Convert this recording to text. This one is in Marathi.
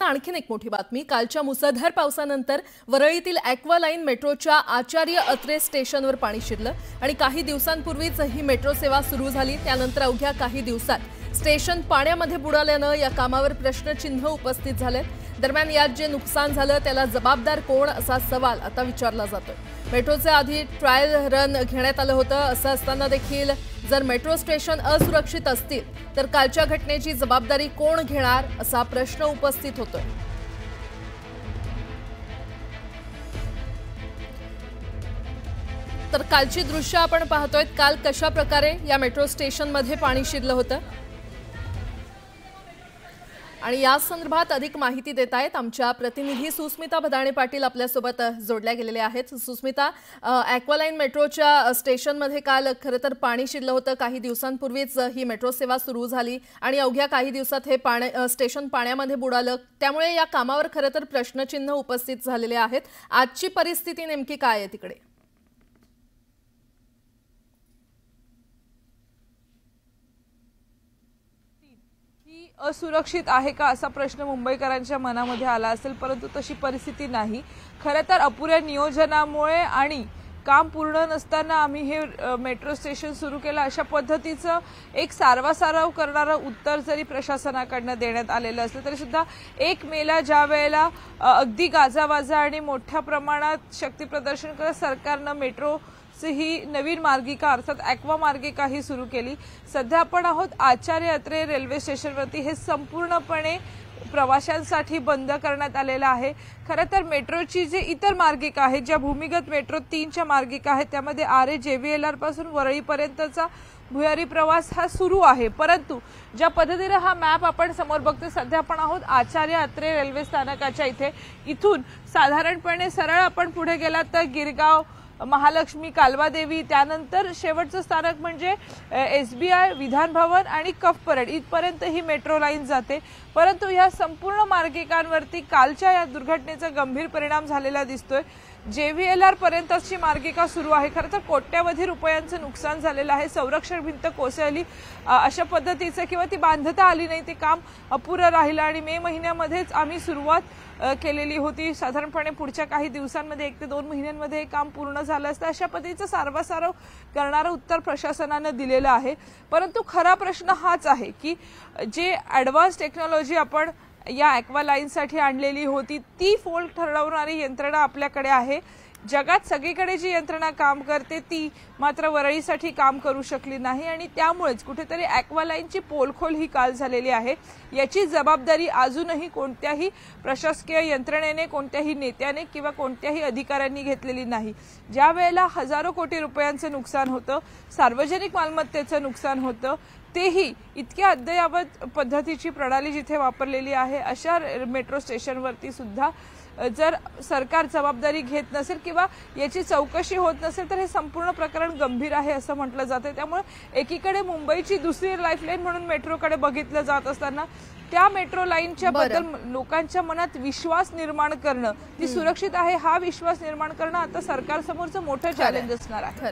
आता आणखीन एक मोठी बातमी। कालच्या मुसळधार पावसानंतर वरळीतील ॲक्वालाईन मेट्रोच्या आचार्य अत्रे स्टेशनवर पाणी शिरलं आणि काही दिवसांपूर्वीच ही मेट्रो सेवा सुरू झाली। त्यानंतर अवघ्या काही दिवसात स्टेशन पाण्यामध्ये बुडाल्यानं या कामावर प्रश्नचिन्ह उपस्थित झाले। दरम्यान यात जे नुकसान झालं त्याला जबाबदार कोण असा सवाल आता विचारला जातोय। मेट्रोचे आधी ट्रायल रन घेण्यात आलं होतं। असं असताना देखील जर मेट्रो स्टेशन असुरक्षित असतील तर कालच्या घटनेची जबाबदारी कोण घेणार असा प्रश्न उपस्थित होतोय। तर कालची दृश्य आपण पाहतोय। काल कशा प्रकारे या मेट्रो स्टेशन मध्ये पाणी शिरलं होतं आणि या संदर्भात अधिक माहिती देत आहेत आमच्या प्रतिनिधी सुस्मिता भदाणे पाटील आपल्यासोबत जोडल्या गेलेले आहेत। सुस्मिता, ॲक्वालाईन मेट्रोच्या स्टेशनमध्ये काल खरं तर पाणी शिरलं होतं। काही दिवसांपूर्वीच ही मेट्रो सेवा सुरू झाली आणि अवघ्या काही दिवसात हे स्टेशन पाण्यामध्ये बुडालं। त्यामुळे या कामावर खरं तर प्रश्नचिन्ह उपस्थित झालेले आहेत। आजची परिस्थिती नेमकी काय आहे तिकडे? असुरक्षित आहे का असा प्रश्न मुंबईकरांच्या मनामध्ये आला असेल, परंतु तशी परिस्थिती नाही। खरं तर अपुऱ्या नियोजनामुळे आणि काम पूर्ण नसताना आम्ही हे मेट्रो स्टेशन सुरू केलं अशा पद्धतीचं एक सारवासारव करणारं उत्तर जरी प्रशासनाकडनं देण्यात आलेलं असलं तरी सुद्धा 1 मेला ज्या वेळेला अगदी गाजावाजा आणि मोठ्या प्रमाणात शक्ती प्रदर्शन करत सरकारनं मेट्रो ही नवीन मार्गिका अर्थात ॲक्वा मार्गिका ही सुरू केली। सध्या आपण आहोत आचार्य अत्रे रेल्वे स्टेशनवरती। हे संपूर्णपणे प्रवाशांसाठी बंद करण्यात आलेलं आहे। खरं तर मेट्रोची जे इतर मार्गिका आहेत, ज्या भूमिगत मेट्रो 3च्या मार्गिका आहेत, त्यामध्ये आरे JVLR पासून वरळीपर्यंतचा भुयारी प्रवास हा सुरू आहे। परंतु ज्या पद्धतीने हा मॅप आपण समोर बघतोय, सध्या आपण आहोत आचार्य अत्रे रेल्वे स्थानकाच्या इथे। इथून साधारणपणे सरळ आपण पुढे गेलात तर गिरगाव, महालक्ष्मी, कालवादेवी, त्यानंतर शेवटचं स्थानक म्हणजे SBI, विधान भवन आणि कफ परेड इथपर्यंत ही मेट्रो लाईन जाते। परंतु या संपूर्ण मार्गिकांवरती कालच्या या दुर्घटनेचा गंभीर परिणाम झालेला दिसतोय। JVLR पर्यंतची मार्गिका सुरू आहे। खरं तर कोट्यवधी रुपयांचं नुकसान झालेलं आहे। संरक्षण भिंत कोसळली अशा पद्धतीचं किंवा ती बांधता आली नाही, ते काम अपुरं राहिलं आणि मे महिन्यामध्येच आम्ही सुरुवात केलेली होती। साधारणपणे पुढच्या काही दिवसांमध्ये 1 ते 2 महिन्यांमध्ये हे काम पूर्ण झालं असतं अशा पद्धतीचं सारवासारव करणारं उत्तर प्रशासनानं दिलेलं आहे। परंतु खरा प्रश्न हाच आहे की जे ॲडव्हान्स टेक्नॉलॉजी आपण या ॲक्वालाईनसाठी आणलेली होती, ती फॉल्ट ठरवणारी यंत्रणा आपल्याकडे आहे। जगात सगळीकडे जी यंत्रणा काम करते ती मात्र वरळीसाठी काम करू शकली नाही आणि त्यामुळेच कुठेतरी ॲक्वालाईनची पोलखोल ही काल झालेली आहे। याची जबाबदारी अजूनही कोणत्याही प्रशासकीय यंत्रणेने, कोणत्याही नेत्याने किंवा कोणत्याही अधिकाऱ्यांनी घेतलेली नाही। ज्या वेळेला हजारो कोटी रुपयांचं नुकसान होतं, सार्वजनिक मालमत्तेचं नुकसान होतं, तेही इतक्या अद्ययावत पद्धतीची प्रणाली जिथे वापरलेली आहे अशा मेट्रो स्टेशनवरती सुद्धा जर सरकार जबाबदारी घेत नसेल किंवा याची चौकशी होत नसेल तर हे संपूर्ण प्रकरण गंभीर आहे असं म्हटलं जातं। त्यामुळे एकीकडे मुंबईची दुसरी लाईफलाईन म्हणून मेट्रोकडे बघितलं जात असताना त्या मेट्रो लाईनच्या बद्दल लोकांच्या मनात विश्वास निर्माण करणं, ती सुरक्षित आहे हा विश्वास निर्माण करणं आता सरकारसमोरचं मोठं चॅलेंज असणार आहे।